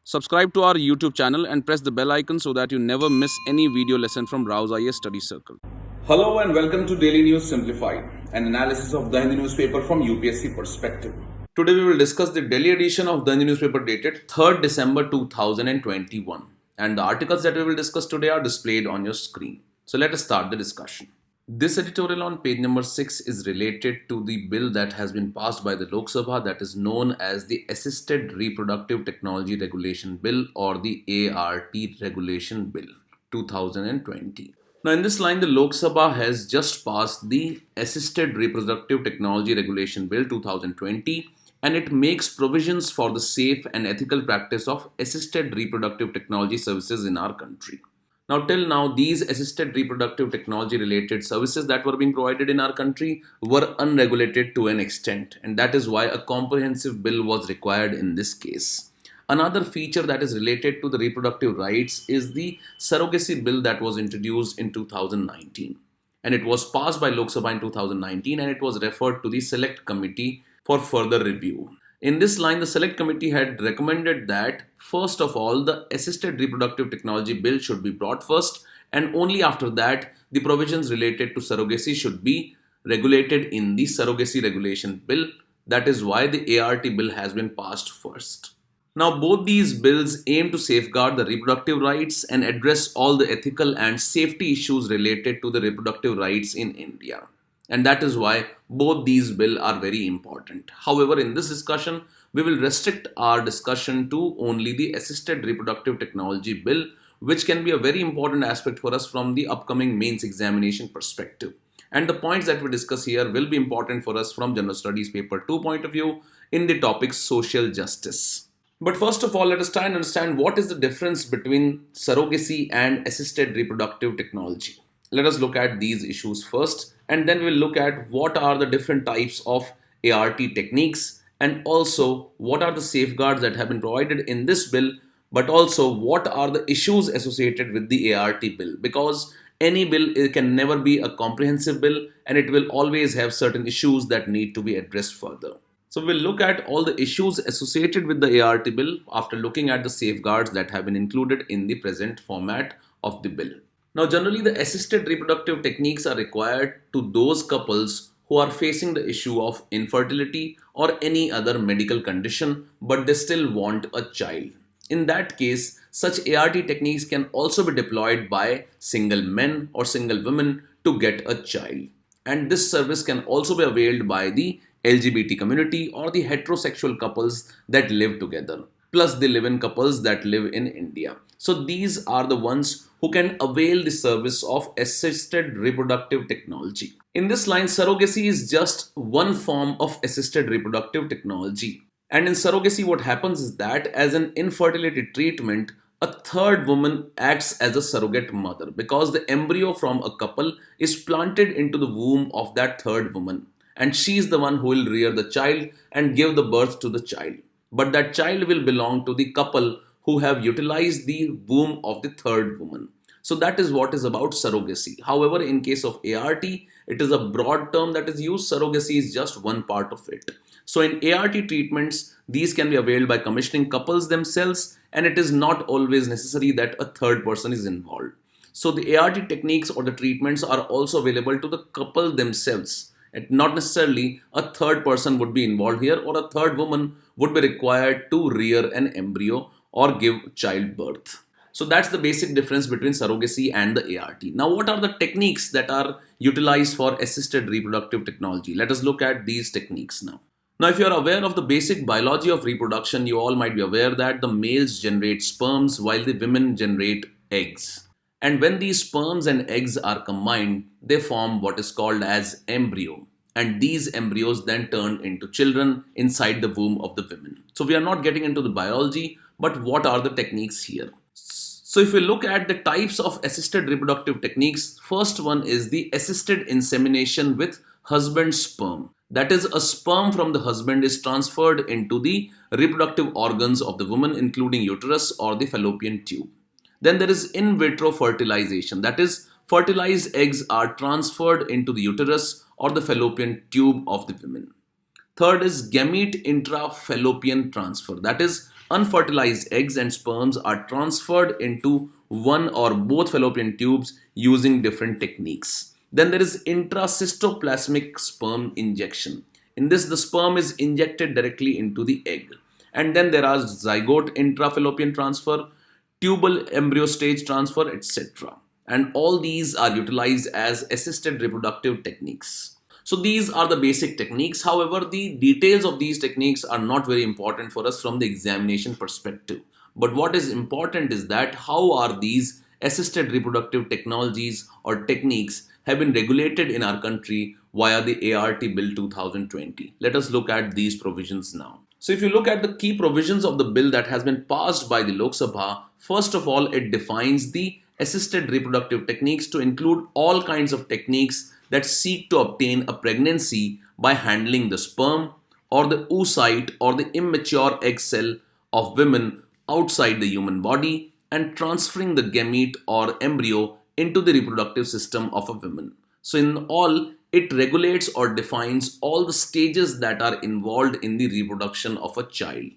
Subscribe to our YouTube channel and press the bell icon so that you never miss any video lesson from Rao's IAS Study Circle. Hello and welcome to Daily News Simplified, an analysis of the Hindu newspaper from UPSC perspective. Today we will discuss the Delhi edition of the Hindu newspaper dated 3rd December 2021, and the articles that we will discuss today are displayed on your screen. So let us start the discussion. This editorial on page number 6 is related to the bill that has been passed by the Lok Sabha, that is known as the Assisted Reproductive Technology Regulation Bill, or the ART Regulation Bill 2020. Now in this line, the Lok Sabha has just passed the Assisted Reproductive Technology Regulation Bill 2020, and it makes provisions for the safe and ethical practice of assisted reproductive technology services in our country. Now, till now, these assisted reproductive technology related services that were being provided in our country were unregulated to an extent, and that is why a comprehensive bill was required in this case. Another feature that is related to the reproductive rights is the surrogacy bill that was introduced in 2019, and it was passed by Lok Sabha in 2019, and it was referred to the Select Committee for further review. In this line, the Select Committee had recommended that, first of all, the Assisted Reproductive Technology Bill should be brought first, and only after that, the provisions related to surrogacy should be regulated in the Surrogacy Regulation Bill. That is why the ART bill has been passed first. Now, both these bills aim to safeguard the reproductive rights and address all the ethical and safety issues related to the reproductive rights in India. And that is why both these bills are very important. However, in this discussion, we will restrict our discussion to only the Assisted Reproductive Technology Bill, which can be a very important aspect for us from the upcoming mains examination perspective. And the points that we discuss here will be important for us from General Studies Paper 2 point of view in the topic social justice. But first of all, let us try and understand what is the difference between surrogacy and assisted reproductive technology. Let us look at these issues first, and then we'll look at what are the different types of ART techniques, and also what are the safeguards that have been provided in this bill, but also what are the issues associated with the ART bill, because any bill can never be a comprehensive bill, and it will always have certain issues that need to be addressed further. So we'll look at all the issues associated with the ART bill after looking at the safeguards that have been included in the present format of the bill. Now, generally, the assisted reproductive techniques are required to those couples who are facing the issue of infertility or any other medical condition, but they still want a child. In that case, such ART techniques can also be deployed by single men or single women to get a child. And this service can also be availed by the LGBT community or the heterosexual couples that live together, plus the live-in couples that live in India. So these are the ones who can avail the service of assisted reproductive technology. In this line, surrogacy is just one form of assisted reproductive technology. And in surrogacy, what happens is that as an infertility treatment, a third woman acts as a surrogate mother because the embryo from a couple is planted into the womb of that third woman. And she is the one who will rear the child and give the birth to the child. But that child will belong to the couple who have utilized the womb of the third woman. So that is what is about surrogacy. However, in case of ART, it is a broad term that is used. Surrogacy is just one part of it. So in ART treatments, these can be availed by commissioning couples themselves, and it is not always necessary that a third person is involved. So the ART techniques or the treatments are also available to the couple themselves. And not necessarily a third person would be involved here, or a third woman would be required to rear an embryo or give childbirth. So that's the basic difference between surrogacy and the ART. Now, what are the techniques that are utilized for assisted reproductive technology? Let us look at these techniques now. Now, if you are aware of the basic biology of reproduction, you all might be aware that the males generate sperms while the women generate eggs. And when these sperms and eggs are combined, they form what is called as embryo. And these embryos then turn into children inside the womb of the women. So we are not getting into the biology, but what are the techniques here? So if we look at the types of assisted reproductive techniques, first one is the assisted insemination with husband's sperm. That is, a sperm from the husband is transferred into the reproductive organs of the woman, including uterus or the fallopian tube. Then there is in vitro fertilization. That is, fertilized eggs are transferred into the uterus or the fallopian tube of the women. Third is gamete intrafallopian transfer. That is, unfertilized eggs and sperms are transferred into one or both fallopian tubes using different techniques. Then there is intracystoplasmic sperm injection. In this, the sperm is injected directly into the egg. And then there are zygote intrafallopian transfer, tubal embryo stage transfer, etc. And all these are utilized as assisted reproductive techniques. So these are the basic techniques. However, the details of these techniques are not very important for us from the examination perspective. But what is important is that how are these assisted reproductive technologies or techniques have been regulated in our country via the ART Bill 2020. Let us look at these provisions now. So if you look at the key provisions of the bill that has been passed by the Lok Sabha, first of all, it defines the assisted reproductive techniques to include all kinds of techniques that seek to obtain a pregnancy by handling the sperm or the oocyte or the immature egg cell of women outside the human body and transferring the gamete or embryo into the reproductive system of a woman. So in all, it regulates or defines all the stages that are involved in the reproduction of a child.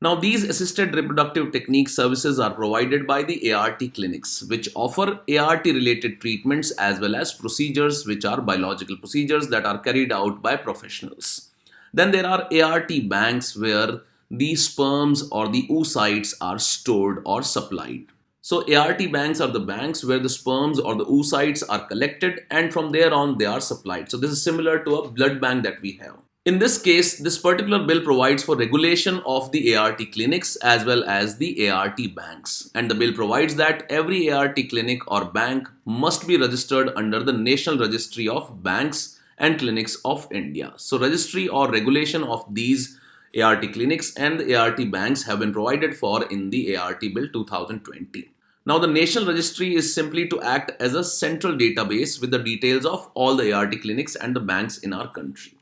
Now, these assisted reproductive technique services are provided by the ART clinics, which offer ART related treatments as well as procedures, which are biological procedures that are carried out by professionals. Then there are ART banks where the sperms or the oocytes are stored or supplied. So ART banks are the banks where the sperms or the oocytes are collected and from there on they are supplied. So this is similar to a blood bank that we have. In this case, this particular bill provides for regulation of the ART clinics as well as the ART banks. And the bill provides that every ART clinic or bank must be registered under the National Registry of Banks and Clinics of India. So registry or regulation of these ART clinics and the ART banks have been provided for in the ART Bill 2020. Now, the National Registry is simply to act as a central database with the details of all the ART clinics and the banks in our country.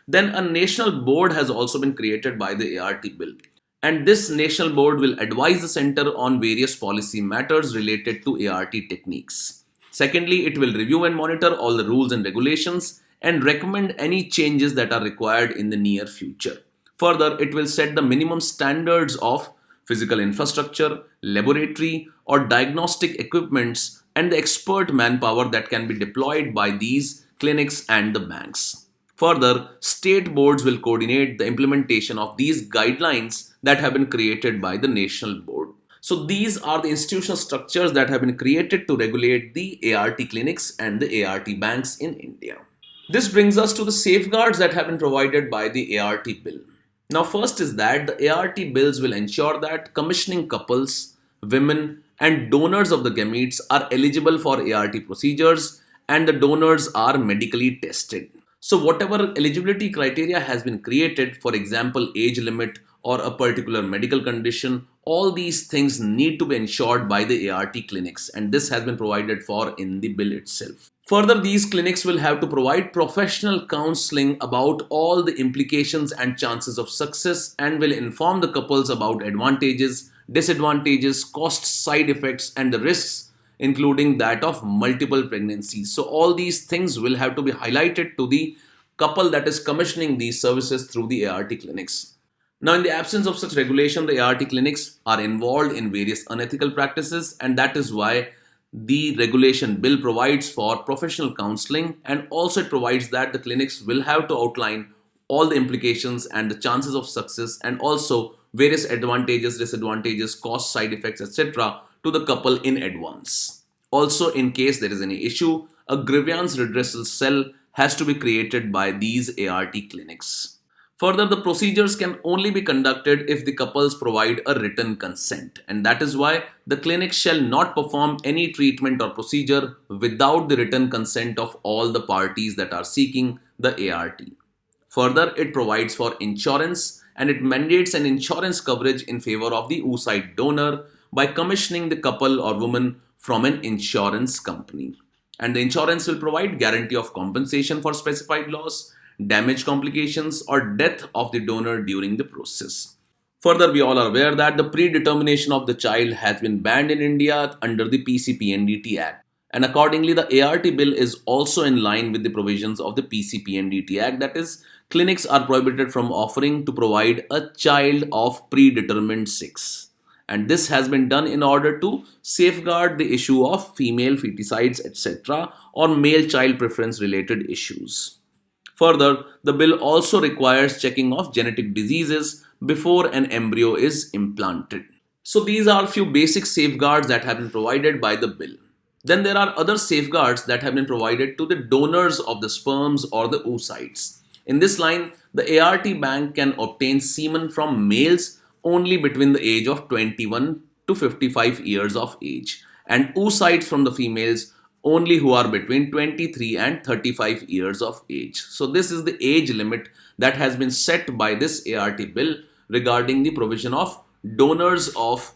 Then a national board has also been created by the ART Bill. And this national board will advise the center on various policy matters related to ART techniques. Secondly, it will review and monitor all the rules and regulations and recommend any changes that are required in the near future. Further, it will set the minimum standards of physical infrastructure, laboratory, or diagnostic equipments, and the expert manpower that can be deployed by these clinics and the banks. Further, state boards will coordinate the implementation of these guidelines that have been created by the national board. So these are the institutional structures that have been created to regulate the ART clinics and the ART banks in India. This brings us to the safeguards that have been provided by the ART bill. Now, first is that the ART bills will ensure that commissioning couples, women, and donors of the gametes are eligible for ART procedures and the donors are medically tested. So, whatever eligibility criteria has been created, for example, age limit or a particular medical condition, all these things need to be ensured by the ART clinics, and this has been provided for in the bill itself. Further, these clinics will have to provide professional counseling about all the implications and chances of success and will inform the couples about advantages, disadvantages, costs, side effects, and the risks, including that of multiple pregnancies. So all these things will have to be highlighted to the couple that is commissioning these services through the ART clinics. Now, in the absence of such regulation, the ART clinics are involved in various unethical practices, and that is why the regulation bill provides for professional counseling, and also it provides that the clinics will have to outline all the implications and the chances of success and also various advantages, disadvantages, costs, side effects, etc. to the couple in advance. Also, in case there is any issue, a grievance redressal cell has to be created by these ART clinics. Further, the procedures can only be conducted if the couples provide a written consent, and that is why the clinic shall not perform any treatment or procedure without the written consent of all the parties that are seeking the ART. Further, it provides for insurance and it mandates an insurance coverage in favor of the oocyte donor by commissioning the couple or woman from an insurance company. And the insurance will provide guarantee of compensation for specified loss, damage, complications, or death of the donor during the process. Further, we all are aware that the predetermination of the child has been banned in India under the PCPNDT Act. And accordingly, the ART bill is also in line with the provisions of the PCPNDT Act, that is, clinics are prohibited from offering to provide a child of predetermined sex. And this has been done in order to safeguard the issue of female feticides, etc., or male child preference related issues. Further, the bill also requires checking of genetic diseases before an embryo is implanted. So, these are a few basic safeguards that have been provided by the bill. Then there are other safeguards that have been provided to the donors of the sperms or the oocytes. In this line, the ART bank can obtain semen from males only between the age of 21 to 55 years of age, and oocytes from the females only who are between 23 and 35 years of age. So, this is the age limit that has been set by this ART bill regarding the provision of donors of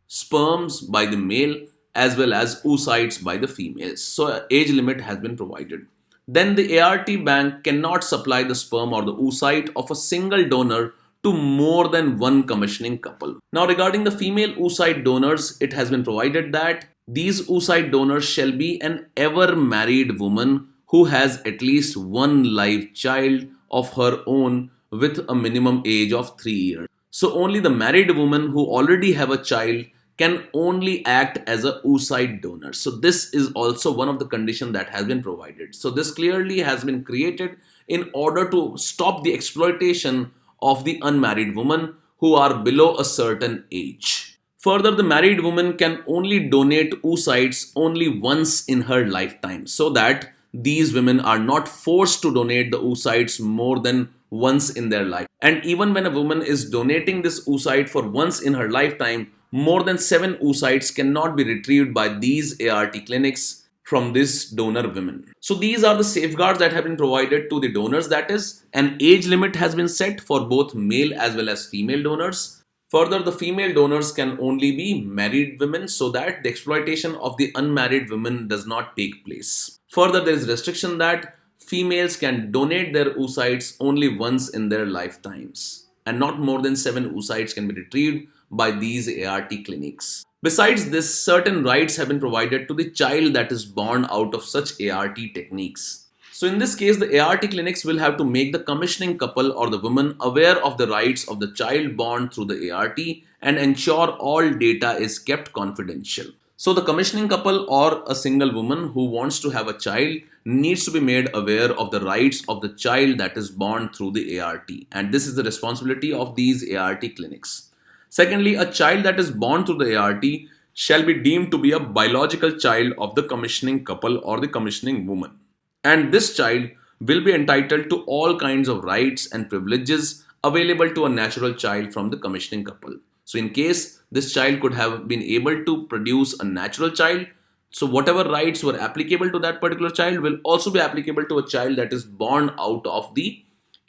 sperms by the male as well as oocytes by the females. So, age limit has been provided. Then the ART bank cannot supply the sperm or the oocyte of a single donor to more than one commissioning couple. Now, regarding the female oocyte donors, it has been provided that these oocyte donors shall be an ever married woman who has at least one live child of her own with a minimum age of 3 years. So only the married woman who already have a child can only act as a oocyte donor. So this is also one of the conditions that has been provided. So this clearly has been created in order to stop the exploitation of the unmarried women who are below a certain age. Further, the married woman can only donate oocytes only once in her lifetime, so that these women are not forced to donate the oocytes more than once in their life. And even when a woman is donating this oocyte for once in her lifetime, more than 7 oocytes cannot be retrieved by these ART clinics from this donor women. So these are the safeguards that have been provided to the donors. That is, an age limit has been set for both male as well as female donors. Further, the female donors can only be married women so that the exploitation of the unmarried women does not take place. Further, there is restriction that females can donate their oocytes only once in their lifetimes, and not more than 7 oocytes can be retrieved by these ART clinics. Besides this, certain rights have been provided to the child that is born out of such ART techniques. So in this case, the ART clinics will have to make the commissioning couple or the woman aware of the rights of the child born through the ART and ensure all data is kept confidential. So the commissioning couple or a single woman who wants to have a child needs to be made aware of the rights of the child that is born through the ART, and this is the responsibility of these ART clinics. Secondly, a child that is born through the ART shall be deemed to be a biological child of the commissioning couple or the commissioning woman. And this child will be entitled to all kinds of rights and privileges available to a natural child from the commissioning couple. So in case this child could have been able to produce a natural child, so whatever rights were applicable to that particular child will also be applicable to a child that is born out of the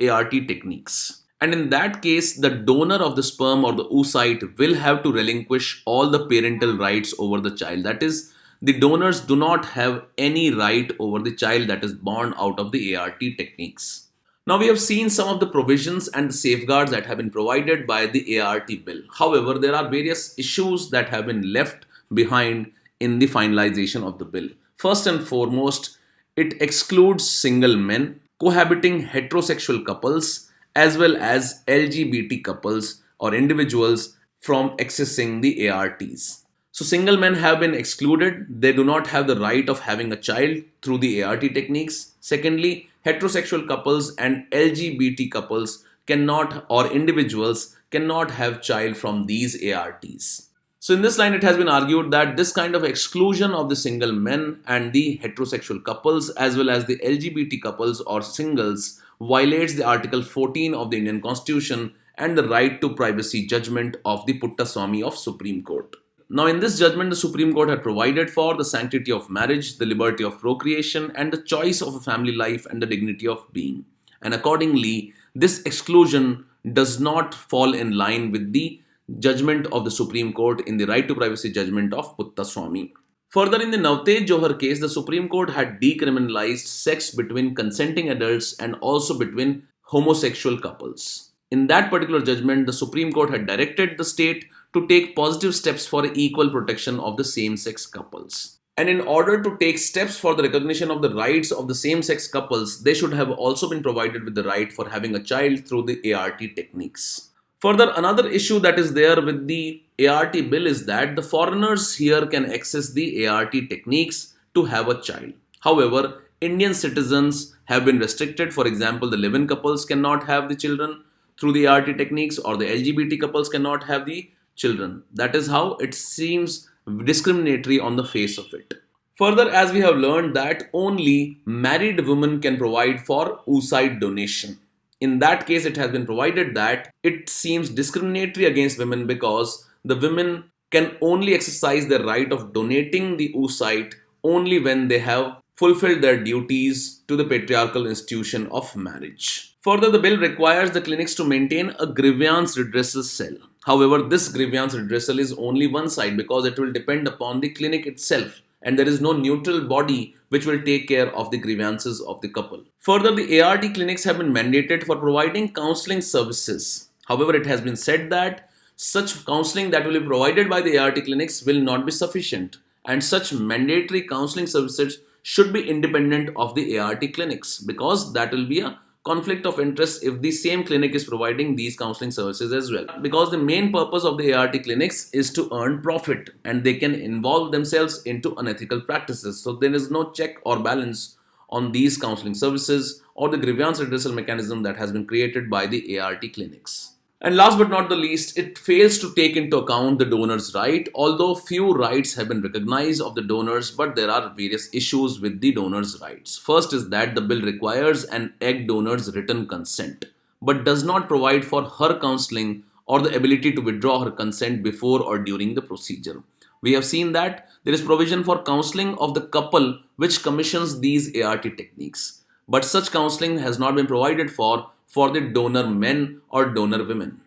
ART techniques. And in that case, the donor of the sperm or the oocyte will have to relinquish all the parental rights over the child. That is, the donors do not have any right over the child that is born out of the ART techniques. Now, we have seen some of the provisions and the safeguards that have been provided by the ART bill. However, there are various issues that have been left behind in the finalization of the bill. First and foremost, it excludes single men, cohabiting heterosexual couples, as well as LGBT couples or individuals from accessing the ARTs. So single men have been excluded. They do not have the right of having a child through the ART techniques. Secondly, heterosexual couples and LGBT couples cannot, or individuals cannot have child from these ARTs. So in this line, it has been argued that this kind of exclusion of the single men and the heterosexual couples as well as the LGBT couples or singles violates the Article 14 of the Indian Constitution and the right to privacy judgment of the Puttaswamy of Supreme Court. Now, in this judgment, the Supreme Court had provided for the sanctity of marriage, the liberty of procreation, and the choice of a family life and the dignity of being. And accordingly, this exclusion does not fall in line with the judgment of the Supreme Court in the right to privacy judgment of Puttaswamy. Further, in the Navtej Johar case, the Supreme Court had decriminalized sex between consenting adults and also between homosexual couples. In that particular judgment, the Supreme Court had directed the state to take positive steps for equal protection of the same-sex couples. And in order to take steps for the recognition of the rights of the same-sex couples, they should have also been provided with the right for having a child through the ART techniques. Further, another issue that is there with the ART bill is that the foreigners here can access the ART techniques to have a child. However, Indian citizens have been restricted. For example, the live-in couples cannot have the children through the ART techniques, or the LGBT couples cannot have the children. That is how it seems discriminatory on the face of it. Further, as we have learned that only married women can provide for oocyte donation. In that case, it has been provided that it seems discriminatory against women because the women can only exercise their right of donating the oocyte only when they have fulfilled their duties to the patriarchal institution of marriage. Further, the bill requires the clinics to maintain a grievance redressal cell. However, this grievance redressal is only one side because it will depend upon the clinic itself, and there is no neutral body which will take care of the grievances of the couple. Further, the ART clinics have been mandated for providing counseling services. However, it has been said that such counseling that will be provided by the ART clinics will not be sufficient, and such mandatory counseling services should be independent of the ART clinics, because that will be a conflict of interest if the same clinic is providing these counseling services as well, because the main purpose of the ART clinics is to earn profit and they can involve themselves into unethical practices. So there is no check or balance on these counseling services or the grievance redressal mechanism that has been created by the ART clinics. And last but not the least, it fails to take into account the donor's right, although few rights have been recognized of the donors, but there are various issues with the donor's rights. First is that the bill requires an egg donor's written consent, but does not provide for her counseling or the ability to withdraw her consent before or during the procedure. We have seen that there is provision for counseling of the couple which commissions these ART techniques, but such counseling has not been provided for the donor men or donor women.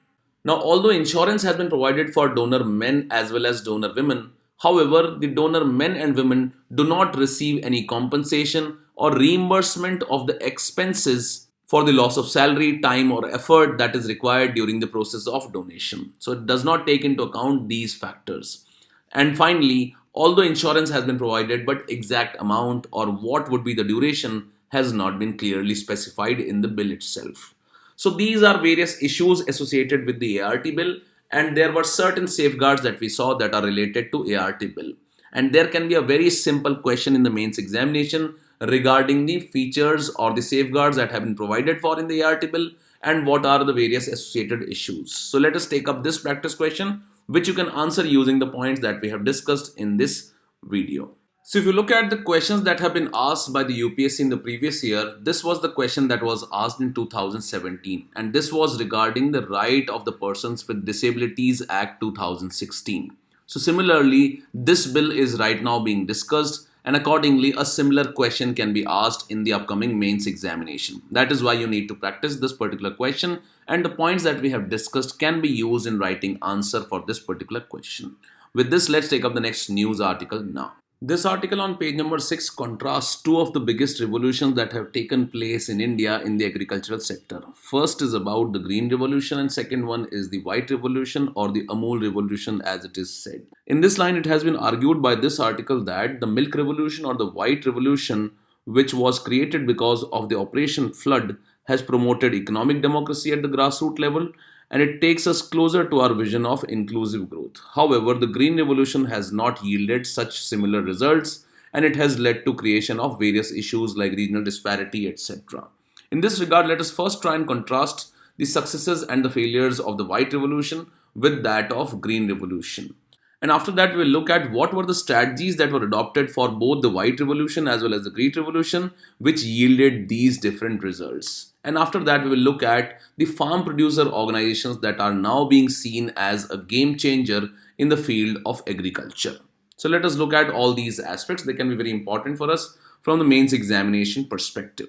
Now, although insurance has been provided for donor men as well as donor women, however, the donor men and women do not receive any compensation or reimbursement of the expenses for the loss of salary, time, or effort that is required during the process of donation. So, it does not take into account these factors. And finally, although insurance has been provided, but exact amount or what would be the duration has not been clearly specified in the bill itself. So these are various issues associated with the ART bill, and there were certain safeguards that we saw that are related to ART bill. And there can be a very simple question in the mains examination regarding the features or the safeguards that have been provided for in the ART bill and what are the various associated issues. So let us take up this practice question, which you can answer using the points that we have discussed in this video. So if you look at the questions that have been asked by the UPSC in the previous year, this was the question that was asked in 2017, and this was regarding the Right of the Persons with Disabilities Act 2016. So similarly, this bill is right now being discussed, and accordingly a similar question can be asked in the upcoming mains examination. That is why you need to practice this particular question, and the points that we have discussed can be used in writing answer for this particular question. With this, let's take up the next news article now. This article on page number 6 contrasts two of the biggest revolutions that have taken place in India in the agricultural sector. First is about the Green Revolution and second one is the White Revolution or the Amul Revolution as it is said. In this line, it has been argued by this article that the Milk Revolution or the White Revolution, which was created because of the Operation Flood, has promoted economic democracy at the grassroots level, and it takes us closer to our vision of inclusive growth. However, the Green Revolution has not yielded such similar results, and it has led to creation of various issues like regional disparity, etc. In this regard, let us first try and contrast the successes and the failures of the White Revolution with that of Green Revolution. And after that, we'll look at what were the strategies that were adopted for both the White Revolution as well as the Green Revolution, which yielded these different results. And after that, we will look at the farm producer organizations that are now being seen as a game changer in the field of agriculture. So let us look at all these aspects. They can be very important for us from the mains examination perspective.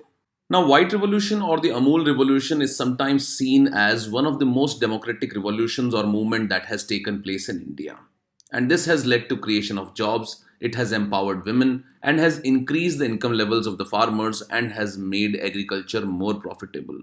Now, White Revolution or the Amul Revolution is sometimes seen as one of the most democratic revolutions or movement that has taken place in India. And this has led to creation of jobs, it has empowered women and has increased the income levels of the farmers and has made agriculture more profitable.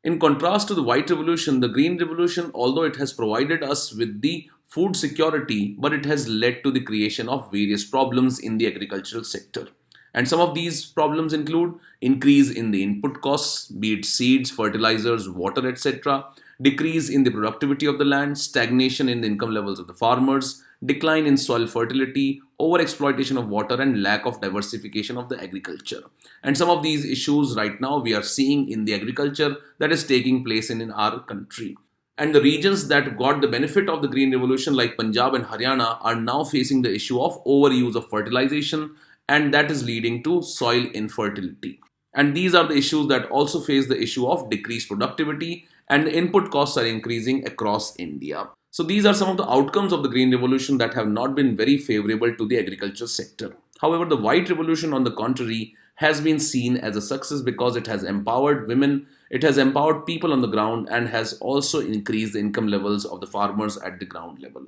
In contrast to the White Revolution, the Green Revolution, although it has provided us with the food security, but it has led to the creation of various problems in the agricultural sector. And some of these problems include increase in the input costs, be it seeds, fertilizers, water, etc., decrease in the productivity of the land, stagnation in the income levels of the farmers, decline in soil fertility, overexploitation of water, and lack of diversification of the agriculture. And some of these issues right now we are seeing in the agriculture that is taking place in our country. And the regions that got the benefit of the Green Revolution, like Punjab and Haryana, are now facing the issue of overuse of fertilization, and that is leading to soil infertility. And these are the issues that also face the issue of decreased productivity, and the input costs are increasing across India. So, these are some of the outcomes of the Green Revolution that have not been very favorable to the agriculture sector. However, the White Revolution, on the contrary, has been seen as a success because it has empowered women, it has empowered people on the ground, and has also increased the income levels of the farmers at the ground level.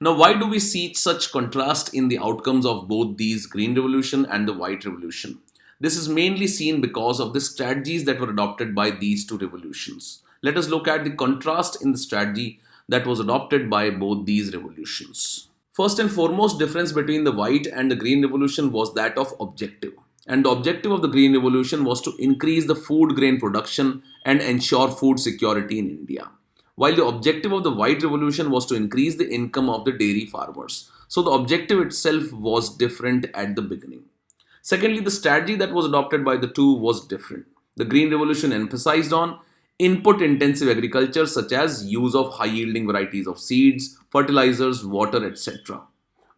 Now, why do we see such contrast in the outcomes of both these Green Revolution and the White Revolution? This is mainly seen because of the strategies that were adopted by these two revolutions. Let us look at the contrast in the strategy that was adopted by both these revolutions. First and foremost difference between the White and the Green Revolution was that of objective. And the objective of the Green Revolution was to increase the food grain production and ensure food security in India, while the objective of the White Revolution was to increase the income of the dairy farmers. So the objective itself was different at the beginning. Secondly, the strategy that was adopted by the two was different. The Green Revolution emphasized on input intensive agriculture, such as use of high yielding varieties of seeds, fertilizers, water, etc.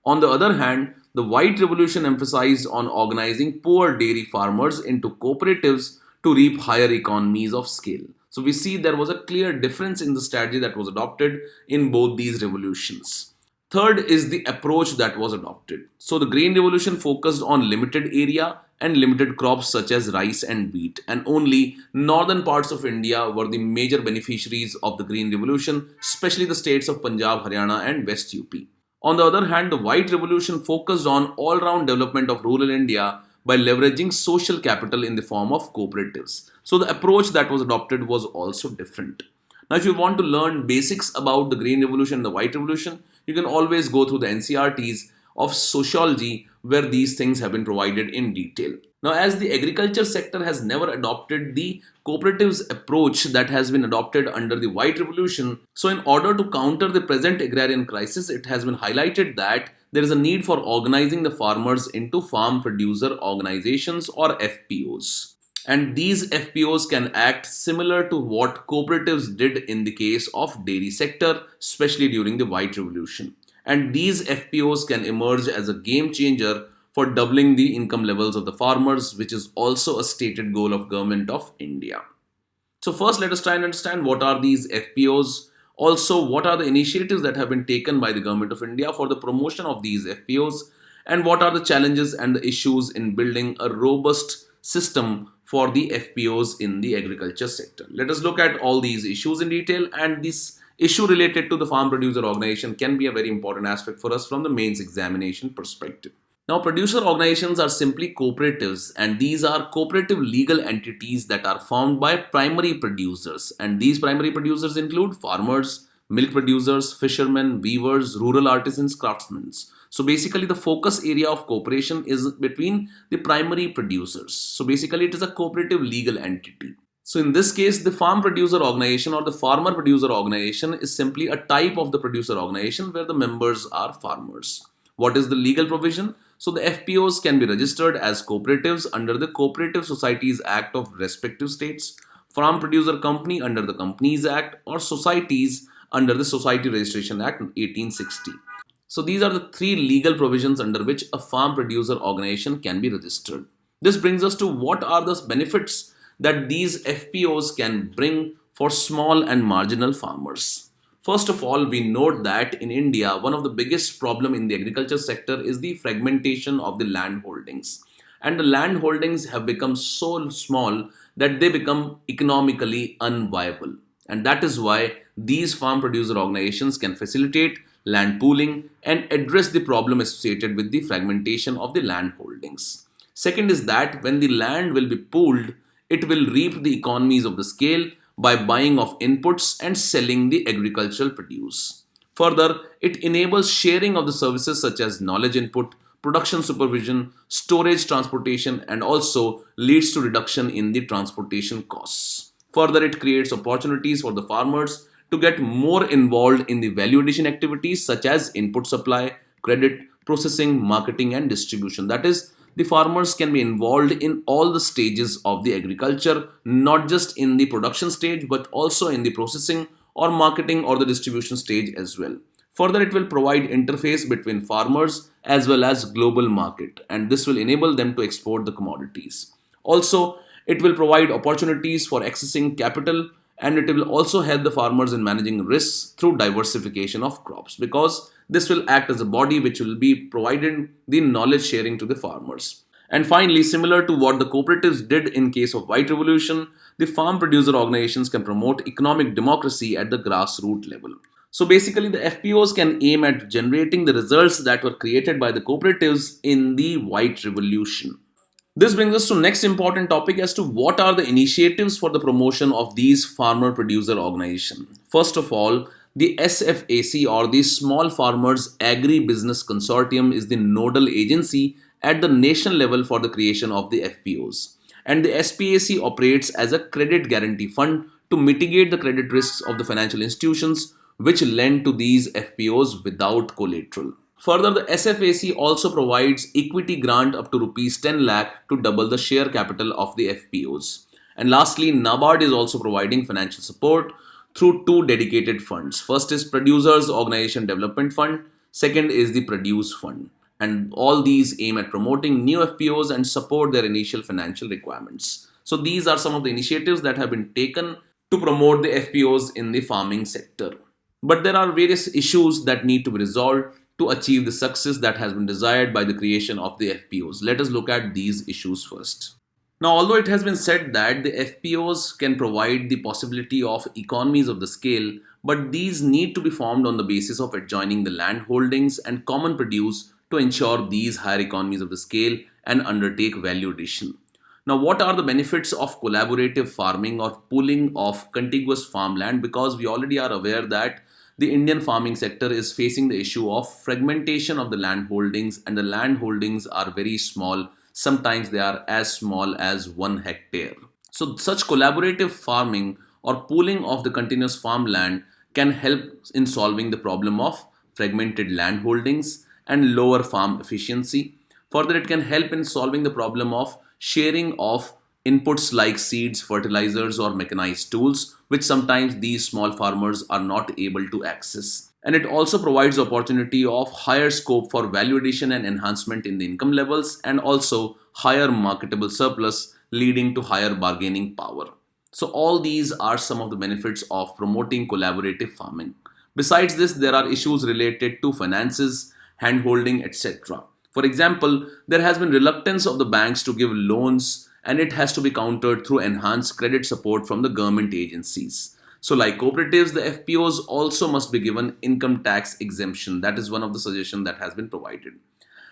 On the other hand, the White Revolution emphasized on organizing poor dairy farmers into cooperatives to reap higher economies of scale. So we see there was a clear difference in the strategy that was adopted in both these revolutions. Third is the approach that was adopted. So the Green Revolution focused on limited area and limited crops such as rice and wheat, and only northern parts of India were the major beneficiaries of the Green Revolution, especially the states of Punjab, Haryana, and West UP. On the other hand, the White Revolution focused on all-round development of rural India by leveraging social capital in the form of cooperatives. So the approach that was adopted was also different. Now, if you want to learn basics about the Green Revolution and the White Revolution, you can always go through the NCRTs of sociology, where these things have been provided in detail. Now, as the agriculture sector has never adopted the cooperatives approach that has been adopted under the White Revolution, so in order to counter the present agrarian crisis, it has been highlighted that there is a need for organizing the farmers into farm producer organizations, or FPOs. And these FPOs can act similar to what cooperatives did in the case of dairy sector, especially during the White Revolution. And these FPOs can emerge as a game changer for doubling the income levels of the farmers, which is also a stated goal of Government of India. So first, let us try and understand what are these FPOs. Also, what are the initiatives that have been taken by the Government of India for the promotion of these FPOs, and what are the challenges and the issues in building a robust system for the FPOs in the agriculture sector. Let us look at all these issues in detail, and this issue related to the farm producer organization can be a very important aspect for us from the mains examination perspective. Now, producer organizations are simply cooperatives, and these are cooperative legal entities that are formed by primary producers, and these primary producers include farmers, milk producers, fishermen, weavers, rural artisans, craftsmen. So basically the focus area of cooperation is between the primary producers. So basically it is a cooperative legal entity. So in this case, the farm producer organization or the farmer producer organization is simply a type of the producer organization where the members are farmers. What is the legal provision? So the FPOs can be registered as cooperatives under the Cooperative Societies Act of respective states, farm producer company under the Companies Act, or societies under the Society Registration Act 1860. So these are the three legal provisions under which a farm producer organization can be registered. This brings us to what are the benefits that these FPOs can bring for small and marginal farmers. First of all, we note that in India, one of the biggest problem in the agriculture sector is the fragmentation of the land holdings. And the land holdings have become so small that they become economically unviable. And that is why these farm producer organizations can facilitate land pooling and address the problem associated with the fragmentation of the land holdings. Second is that when the land will be pooled, it will reap the economies of the scale by buying of inputs and selling the agricultural produce. Further, it enables sharing of the services such as knowledge input, production supervision, storage transportation, and also leads to reduction in the transportation costs. Further, it creates opportunities for the farmers to get more involved in the value addition activities such as input supply, credit, processing, marketing, and distribution. That is, the farmers can be involved in all the stages of the agriculture, not just in the production stage, but also in the processing or marketing or the distribution stage as well. Further, it will provide interface between farmers as well as global market, and this will enable them to export the commodities. Also, it will provide opportunities for accessing capital, and it will also help the farmers in managing risks through diversification of crops, because this will act as a body which will be providing the knowledge sharing to the farmers. And finally, similar to what the cooperatives did in case of white revolution, the farm producer organizations can promote economic democracy at the grassroots level. So basically, the FPOs can aim at generating the results that were created by the cooperatives in the white revolution. This brings us to next important topic as to what are the initiatives for the promotion of these farmer producer organization. First of all, the SFAC, or the Small Farmers Agri Business Consortium, is the nodal agency at the nation level for the creation of the FPOs. And the SPAC operates as a credit guarantee fund to mitigate the credit risks of the financial institutions which lend to these FPOs without collateral. Further, the SFAC also provides equity grant up to rupees 10 lakh to double the share capital of the FPOs. And lastly, NABARD is also providing financial support through two dedicated funds. First is Producers Organization Development Fund, second is the Produce Fund. And all these aim at promoting new FPOs and support their initial financial requirements. So these are some of the initiatives that have been taken to promote the FPOs in the farming sector. But there are various issues that need to be resolved to achieve the success that has been desired by the creation of the FPOs. Let us look at these issues first. Now, although it has been said that the FPOs can provide the possibility of economies of the scale, but these need to be formed on the basis of adjoining the land holdings and common produce to ensure these higher economies of the scale and undertake value addition. Now, what are the benefits of collaborative farming or pooling of contiguous farmland? Because we already are aware that the Indian farming sector is facing the issue of fragmentation of the land holdings, and the land holdings are very small. Sometimes they are as small as 1 hectare. So, such collaborative farming or pooling of the continuous farmland can help in solving the problem of fragmented land holdings and lower farm efficiency. Further, it can help in solving the problem of sharing of inputs like seeds, fertilizers, or mechanized tools, which sometimes these small farmers are not able to access. And it also provides opportunity of higher scope for value addition and enhancement in the income levels, and also higher marketable surplus, leading to higher bargaining power. So all these are some of the benefits of promoting collaborative farming. Besides this, there are issues related to finances, handholding, etc. For example, there has been reluctance of the banks to give loans, and it has to be countered through enhanced credit support from the government agencies. So like cooperatives, the FPOs also must be given income tax exemption. That is one of the suggestions that has been provided.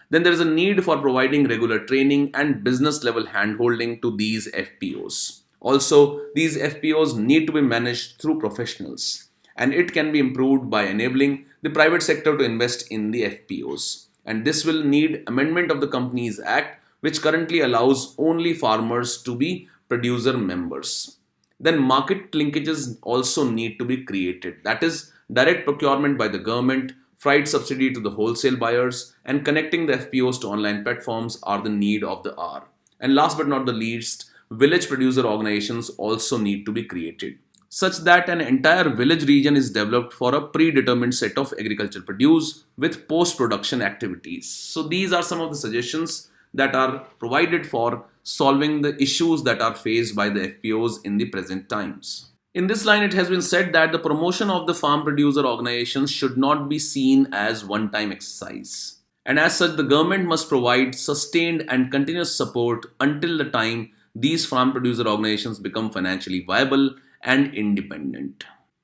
Then there is a need for providing regular training and business level handholding to these FPOs. Also, these FPOs need to be managed through professionals, and it can be improved by enabling the private sector to invest in the FPOs. And this will need amendment of the Companies Act, which currently allows only farmers to be producer members. Then market linkages also need to be created. That is, direct procurement by the government, freight subsidy to the wholesale buyers, and connecting the FPOs to online platforms are the need of the hour. And last but not the least, village producer organizations also need to be created, such that an entire village region is developed for a predetermined set of agricultural produce with post-production activities. So these are some of the suggestions that are provided for solving the issues that are faced by the FPOs in the present times. In this line, it has been said that the promotion of the farm producer organizations should not be seen as one-time exercise. And as such, the government must provide sustained and continuous support until the time these farm producer organizations become financially viable and independent.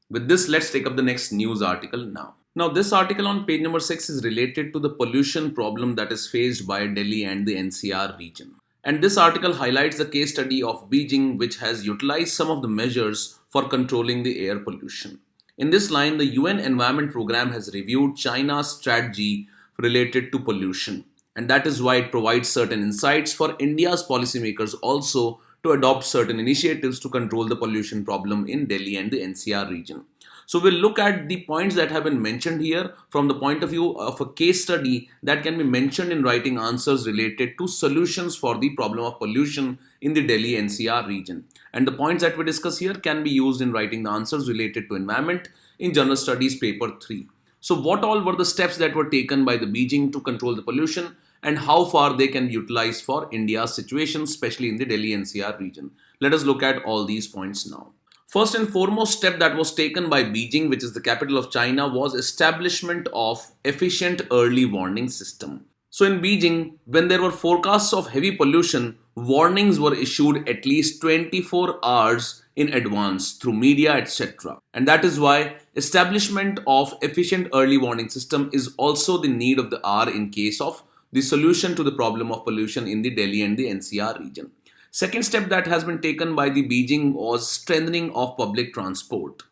With this, let's take up the next news article now. Now, this article on page number 6 is related to the pollution problem that is faced by Delhi and the NCR region. And this article highlights the case study of Beijing, which has utilized some of the measures for controlling the air pollution. In this line, the UN Environment Program has reviewed China's strategy related to pollution, and that is why it provides certain insights for India's policymakers also to adopt certain initiatives to control the pollution problem in Delhi and the NCR region. So we'll look at the points that have been mentioned here from the point of view of a case study that can be mentioned in writing answers related to solutions for the problem of pollution in the Delhi NCR region. And the points that we discuss here can be used in writing the answers related to environment in General Studies paper 3. So what all were the steps that were taken by the Beijing to control the pollution and how far they can be utilized for India's situation, especially in the Delhi NCR region? Let us look at all these points now. First and foremost step that was taken by Beijing, which is the capital of China, was establishment of efficient early warning system. So in Beijing, when there were forecasts of heavy pollution, warnings were issued at least 24 hours in advance through media, etc. And that is why establishment of efficient early warning system is also the need of the hour in case of the solution to the problem of pollution in the Delhi and the NCR region. Second step that has been taken by the Beijing was strengthening of public transport.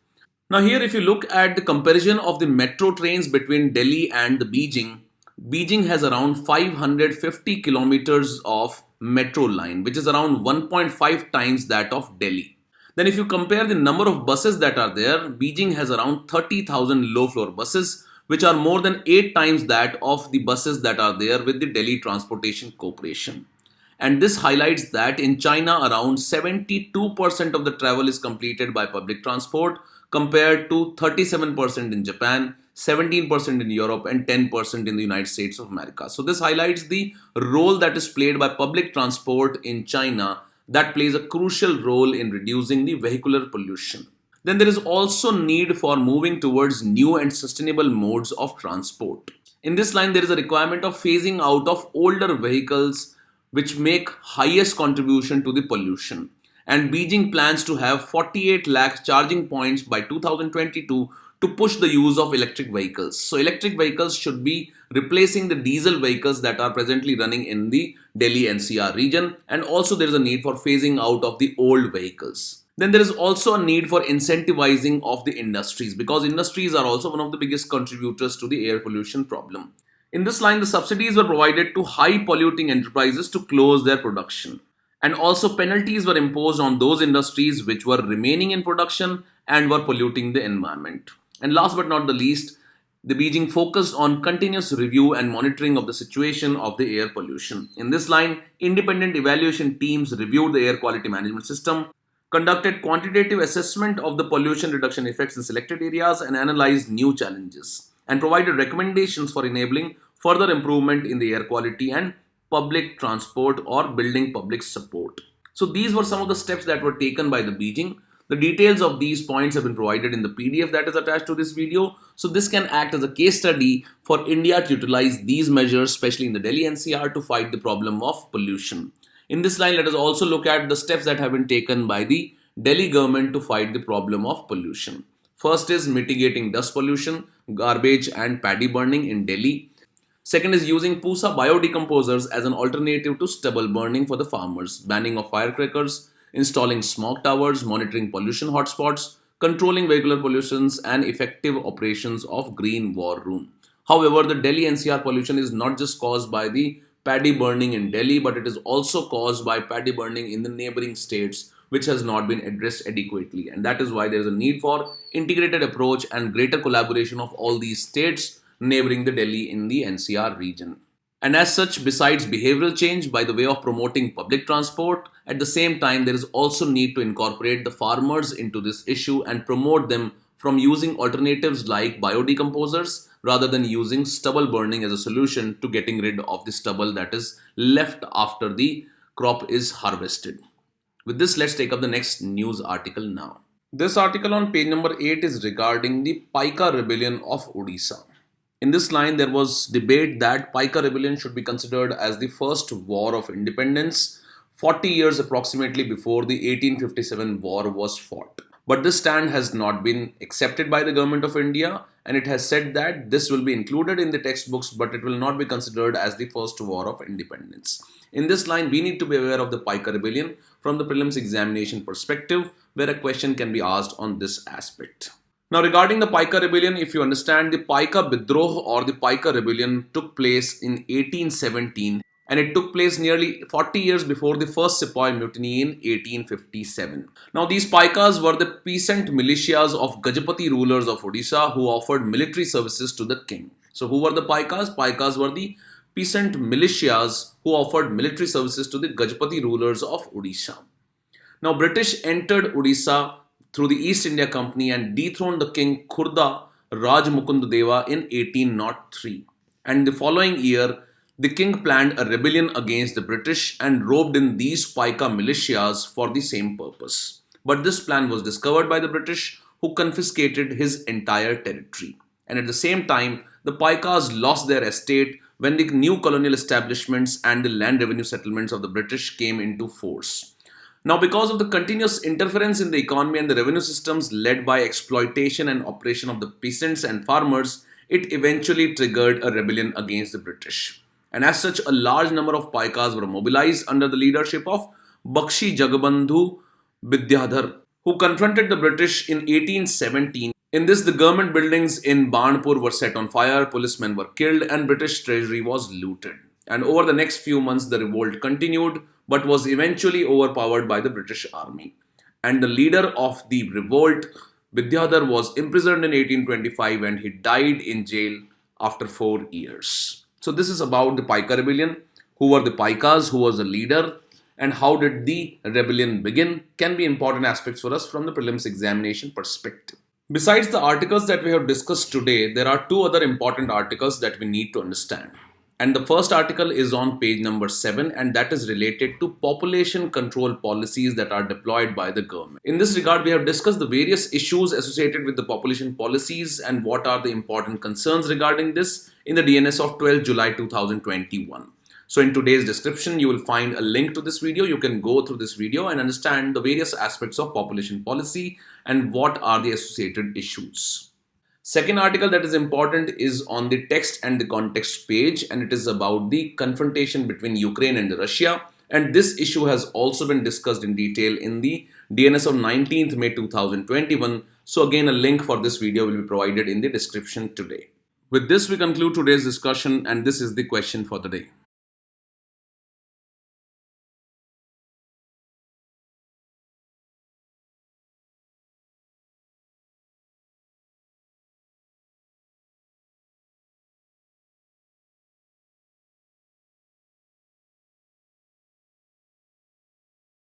Now here if you look at the comparison of the metro trains between Delhi and the Beijing has around 550 kilometers of metro line, which is around 1.5 times that of Delhi. Then if you compare the number of buses that are there, Beijing has around 30,000 low floor buses, which are more than 8 times that of the buses that are there with the Delhi Transportation Corporation. And this highlights that in China, around 72% of the travel is completed by public transport compared to 37% in Japan, 17% in Europe and 10% in the United States of America. So this highlights the role that is played by public transport in China that plays a crucial role in reducing the vehicular pollution. Then there is also need for moving towards new and sustainable modes of transport. In this line, there is a requirement of phasing out of older vehicles which make highest contribution to the pollution. And Beijing plans to have 48 lakh charging points by 2022 to push the use of electric vehicles. So electric vehicles should be replacing the diesel vehicles that are presently running in the Delhi NCR region. And also there is a need for phasing out of the old vehicles. Then there is also a need for incentivizing of the industries because industries are also one of the biggest contributors to the air pollution problem. In this line, the subsidies were provided to high polluting enterprises to close their production. And also penalties were imposed on those industries which were remaining in production and were polluting the environment. And last but not the least, the Beijing focused on continuous review and monitoring of the situation of the air pollution. In this line, independent evaluation teams reviewed the air quality management system, conducted quantitative assessment of the pollution reduction effects in selected areas and analyzed new challenges, and provided recommendations for enabling further improvement in the air quality and public transport or building public support. So these were some of the steps that were taken by the Beijing. The details of these points have been provided in the PDF that is attached to this video. So this can act as a case study for India to utilize these measures, especially in the Delhi NCR, to fight the problem of pollution. In this line, let us also look at the steps that have been taken by the Delhi government to fight the problem of pollution. First is mitigating dust pollution, garbage and paddy burning in Delhi. Second is using Pusa biodecomposers as an alternative to stubble burning for the farmers, banning of firecrackers, installing smog towers, monitoring pollution hotspots, controlling vehicular pollutions, and effective operations of green war room. However, the Delhi NCR pollution is not just caused by the paddy burning in Delhi, but it is also caused by paddy burning in the neighboring states, which has not been addressed adequately. And that is why there is a need for integrated approach and greater collaboration of all these states neighboring the Delhi in the NCR region. And as such, besides behavioral change by the way of promoting public transport, at the same time, there is also need to incorporate the farmers into this issue and promote them from using alternatives like biodecomposers rather than using stubble burning as a solution to getting rid of the stubble that is left after the crop is harvested. With this, let's take up the next news article now. This article on page number 8 is regarding the Paika rebellion of Odisha. In this line, there was debate that Paika rebellion should be considered as the first war of independence 40 years approximately before the 1857 war was fought. But this stand has not been accepted by the government of India, and it has said that this will be included in the textbooks, but it will not be considered as the first war of independence. In this line, we need to be aware of the Paika rebellion from the prelims examination perspective, where a question can be asked on this aspect. Now, regarding the Paika rebellion, if you understand, the Paika Bidroh or the Paika rebellion took place in 1817, and it took place nearly 40 years before the first Sepoy mutiny in 1857. Now, these Paikas were the peasant militias of Gajapati rulers of Odisha who offered military services to the king. So, who were the Paikas? Paikas were the peasant militias who offered military services to the Gajapati rulers of Odisha. Now, British entered Odisha through the East India Company and dethroned the king Khurda Raj Mukund Deva in 1803. And the following year, the king planned a rebellion against the British and roped in these Paika militias for the same purpose. But this plan was discovered by the British, who confiscated his entire territory. And at the same time, the Paikas lost their estate when the new colonial establishments and the land revenue settlements of the British came into force. Now, because of the continuous interference in the economy and the revenue systems led by exploitation and oppression of the peasants and farmers, it eventually triggered a rebellion against the British. And as such, a large number of Paikas were mobilized under the leadership of Bakshi Jagabandhu Vidyadhar, who confronted the British in 1817. In this, the government buildings in Banpur were set on fire, policemen were killed, and British treasury was looted. And over the next few months, the revolt continued, but was eventually overpowered by the British army. And the leader of the revolt, Vidyadhar, was imprisoned in 1825 and he died in jail after 4 years. So this is about the Paika rebellion. Who were the Paikas? Who was the leader? And how did the rebellion begin? Can be important aspects for us from the prelims examination perspective. Besides the articles that we have discussed today, there are two other important articles that we need to understand. And the first article is on page number 7, and that is related to population control policies that are deployed by the government. In this regard, we have discussed the various issues associated with the population policies and what are the important concerns regarding this in the DNS of 12 July 2021. So in today's description, you will find a link to this video. You can go through this video and understand the various aspects of population policy and what are the associated issues. Second article that is important is on the text and the context page, and it is about the confrontation between Ukraine and Russia. And this issue has also been discussed in detail in the DNS of 19th May 2021. So again, a link for this video will be provided in the description today. With this, we conclude today's discussion, and this is the question for the day.